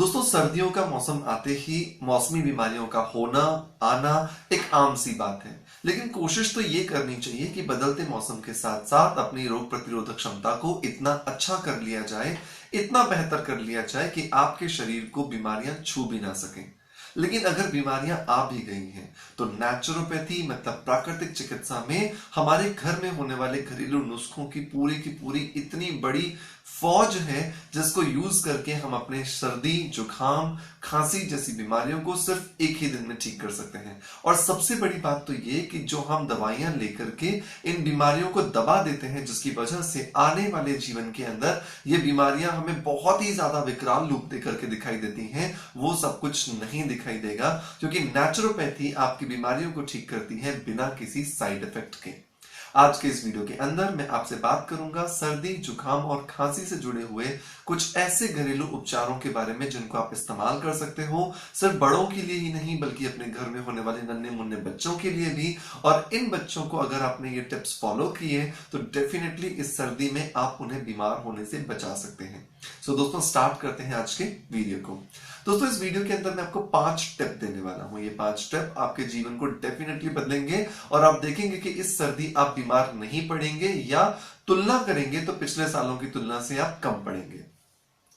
दोस्तों सर्दियों का मौसम आते ही मौसमी बीमारियों का होना आना एक आम सी बात है। लेकिन कोशिश तो ये करनी चाहिए कि बदलते मौसम के साथ साथ अपनी रोग प्रतिरोधक क्षमता को इतना अच्छा कर लिया जाए, इतना बेहतर कर लिया जाए कि आपके शरीर को बीमारियां छू भी ना सकें। लेकिन अगर बीमारियां आ भी गई हैं तो नेचुरोपैथी मतलब प्राकृतिक चिकित्सा में हमारे घर में होने वाले घरेलू नुस्खों की पूरी इतनी बड़ी फौज है जिसको यूज करके हम अपने सर्दी जुकाम खांसी जैसी बीमारियों को सिर्फ एक ही दिन में ठीक कर सकते हैं। और सबसे बड़ी बात तो ये कि जो हम दवाइयां लेकर के इन बीमारियों को दबा देते हैं जिसकी वजह से आने वाले जीवन के अंदर ये बीमारियां हमें बहुत ही ज्यादा विकराल रूप देकर के दिखाई देती हैं, वो सब कुछ नहीं दिखाई देगा क्योंकि नेचुरोपैथी आपकी बीमारियों को ठीक करती है बिना किसी साइड इफेक्ट के। आज के इस वीडियो के अंदर मैं आपसे बात करूंगा सर्दी जुकाम और खांसी से जुड़े हुए कुछ ऐसे घरेलू उपचारों के बारे में जिनको आप इस्तेमाल कर सकते हो, सिर्फ बड़ों के लिए ही नहीं बल्कि अपने घर में होने वाले नन्हे मुन्ने बच्चों के लिए भी। और इन बच्चों को अगर आपने ये टिप्स फॉलो किए तो डेफिनेटली इस सर्दी में आप उन्हें बीमार होने से बचा सकते हैं। सो दोस्तों स्टार्ट करते हैं आज के वीडियो को। दोस्तों इस वीडियो के अंदर मैं आपको 5 टिप देने वाला हूं। ये 5 टिप आपके जीवन को डेफिनेटली बदलेंगे और आप देखेंगे कि इस सर्दी आप बीमार नहीं पड़ेंगे या तुलना करेंगे तो पिछले सालों की तुलना से आप कम पड़ेंगे।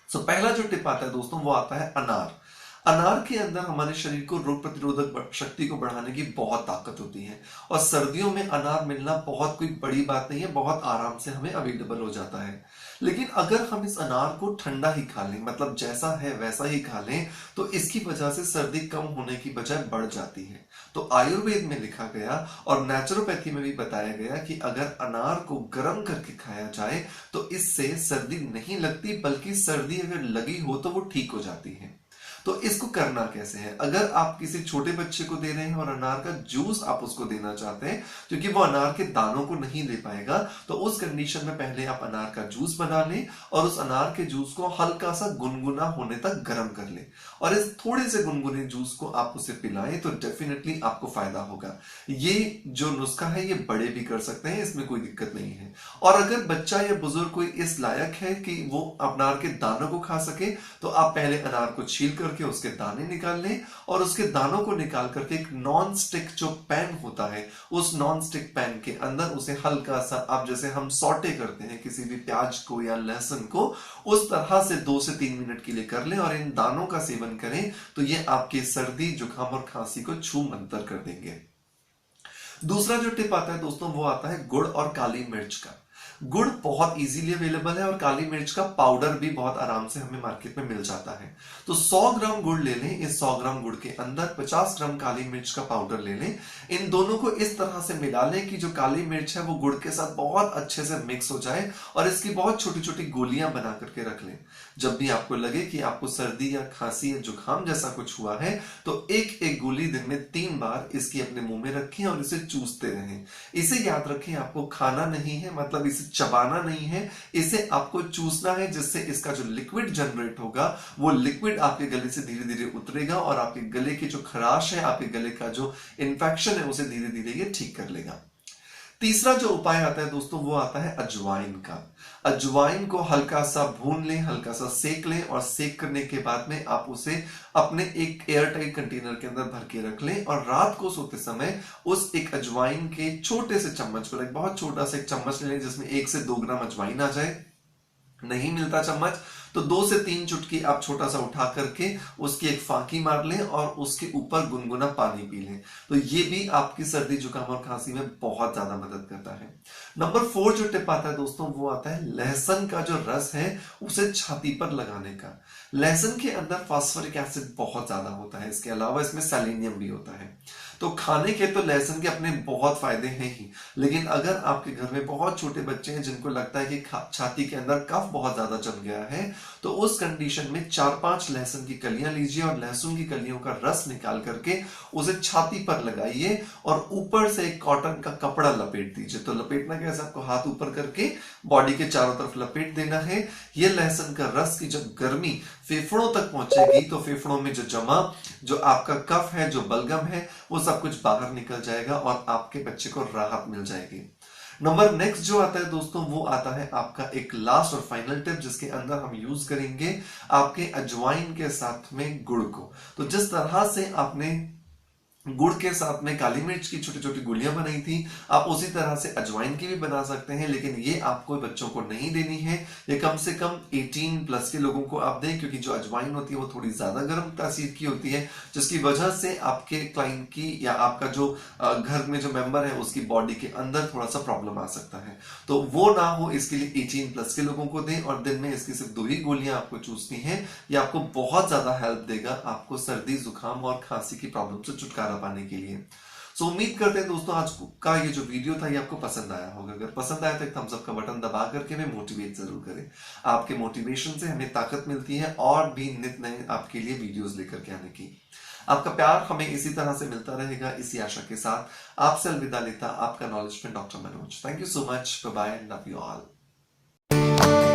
सो पहला जो टिप आता है दोस्तों वो आता है अनार। अनार के अंदर हमारे शरीर को रोग प्रतिरोधक शक्ति को बढ़ाने की बहुत ताकत होती है और सर्दियों में अनार मिलना बहुत कोई बड़ी बात नहीं है, बहुत आराम से हमें अवेलेबल हो जाता है। लेकिन अगर हम इस अनार को ठंडा ही खा लें, मतलब जैसा है वैसा ही खा लें, तो इसकी वजह से सर्दी कम होने की बजाय बढ़ जाती है। तो आयुर्वेद में लिखा गया और नेचुरोपैथी में भी बताया गया कि अगर अनार को गर्म करके खाया जाए तो इससे सर्दी नहीं लगती, बल्कि सर्दी अगर लगी हो तो वो ठीक हो जाती है। तो इसको करना कैसे है? अगर आप किसी छोटे बच्चे को दे रहे हैं और अनार का जूस आप उसको देना चाहते हैं क्योंकि वो अनार के दानों को नहीं ले पाएगा, तो उस कंडीशन में पहले आप अनार का जूस बना लें और उस अनार के जूस को हल्का सा गुनगुना होने तक गर्म कर लें और इस थोड़े से गुनगुने जूस को आप उसे पिलाएं तो डेफिनेटली आपको फायदा होगा। ये जो नुस्खा है ये बड़े भी कर सकते हैं, इसमें कोई दिक्कत नहीं है। और अगर बच्चा या बुजुर्ग कोई इस लायक है कि वो अनार के दानों को खा सके तो आप पहले अनार को छील कर के उसके दाने निकाल लें और उसके दानों को निकाल करके एक नॉन स्टिक जो पैन होता है उस नॉन स्टिक पैन के अंदर उसे हल्का सा, आप जैसे हम सॉटे करते हैं किसी भी प्याज को या लहसुन को, उस तरह से 2 से 3 मिनट के लिए कर लें और इन दानों का सेवन करें तो ये आपके सर्दी जुकाम और खांसी को छू मंतर कर देंगे। दूसरा जो टिप आता है दोस्तों वो आता है गुड़ और काली मिर्च का। गुड़ बहुत इजीली अवेलेबल है और काली मिर्च का पाउडर भी बहुत आराम से हमें मार्केट में मिल जाता है। तो 100 ग्राम गुड़ ले लें, इस 100 ग्राम गुड़ के अंदर 50 ग्राम काली मिर्च का पाउडर ले लें। इन दोनों को इस तरह से मिला लें कि जो काली मिर्च है वो गुड़ के साथ बहुत अच्छे से मिक्स हो जाए और इसकी बहुत छोटी छोटी गोलियां बना करके रख लें। जब भी आपको लगे कि आपको सर्दी या खांसी या जुकाम जैसा कुछ हुआ है तो एक एक गोली दिन में 3 बार इसकी अपने मुंह में रखें और इसे चूसते रहें। इसे याद रखें, आपको खाना नहीं है, मतलब इसे चबाना नहीं है, इसे आपको चूसना है, जिससे इसका जो लिक्विड जनरेट होगा वो लिक्विड आपके गले से धीरे धीरे उतरेगा और आपके गले की जो खराश है, आपके गले का जो इन्फेक्शन है उसे धीरे धीरे ये ठीक कर लेगा। तीसरा जो उपाय आता है दोस्तों वो आता है अजवाइन का। अजवाइन को हल्का सा भून लें, हल्का सा सेक लें और सेक करने के बाद में आप उसे अपने एक एयरटाइट कंटेनर के अंदर भर के रख लें और रात को सोते समय उस एक अजवाइन के छोटे से चम्मच पर, एक बहुत छोटा सा एक चम्मच ले लें जिसमें 1 से 2 ग्राम अजवाइन आ जाए। नहीं मिलता चम्मच तो 2 से 3 चुटकी आप छोटा सा उठा करके उसकी एक फांकी मार लें और उसके ऊपर गुनगुना पानी पी लें। तो ये भी आपकी सर्दी जुकाम और खांसी में बहुत ज्यादा मदद करता है। नंबर 4 जो टिप आता है दोस्तों वो आता है लहसुन का जो रस है उसे छाती पर लगाने का। लहसुन के अंदर फास्फोरिक एसिड बहुत ज्यादा होता है, इसके अलावा इसमें सेलेनियम भी होता है। तो खाने के तो लहसुन के अपने बहुत फायदे हैं ही, लेकिन अगर आपके घर में बहुत छोटे बच्चे हैं जिनको लगता है कि छाती के अंदर कफ बहुत ज्यादा जम गया है तो उस कंडीशन में 4-5 लहसुन की कलियां लीजिए और लहसुन की कलियों का रस निकाल करके उसे छाती पर लगाइए और ऊपर से एक कॉटन का कपड़ा लपेट दीजिए। तो लपेटना कैसे? आपको हाथ ऊपर करके बॉडी के चारों तरफ लपेट देना है। यह लहसुन का रस की जब गर्मी फेफड़ों तक पहुंचेगी तो फेफड़ों में जो आपका कफ है, जो बलगम है, वो सब कुछ बाहर निकल जाएगा और आपके बच्चे को राहत मिल जाएगी। नंबर नेक्स्ट जो आता है दोस्तों, वो आता है आपका एक लास्ट और फाइनल टिप, जिसके अंदर हम यूज करेंगे आपके अजवाइन के साथ में गुड़ को। तो जिस तरह से आपने गुड़ के साथ में काली मिर्च की छोटी छोटी गोलियां बनाई थी, आप उसी तरह से अजवाइन की भी बना सकते हैं, लेकिन ये आपको बच्चों को नहीं देनी है। ये कम से कम 18 प्लस के लोगों को आप दें, क्योंकि जो अजवाइन होती है वो थोड़ी ज्यादा गर्म तासीर की होती है, जिसकी वजह से आपके क्लाइंट की या आपका जो घर में जो मेंबर है उसकी बॉडी के अंदर थोड़ा सा प्रॉब्लम आ सकता है। तो वो ना हो, इसके लिए 18 प्लस के लोगों को दें, और दिन में इसकी सिर्फ 2 ही गोलियां आपको चूसनी है। ये आपको बहुत ज्यादा हेल्प देगा आपको सर्दी जुकाम और खांसी की प्रॉब्लम से छुटकारा पाने के लिए। सो उम्मीद करते हैं दोस्तों आज का ये जो वीडियो था ये आपको पसंद आया होगा। अगर पसंद आया तो एक थम्स अप का बटन दबा करके हमें मोटिवेट जरूर करें। आपके मोटिवेशन से हमें ताकत मिलती है और भी नित नए आपके लिए वीडियोस लेकर के आने की। आपका प्यार हमें इसी तरह से मिलता रहेगा, इसी आशा के साथ आपसे अलविदा लेता आपका knowledge friend doctor Manoj. Thank you so much, bye bye, love you all.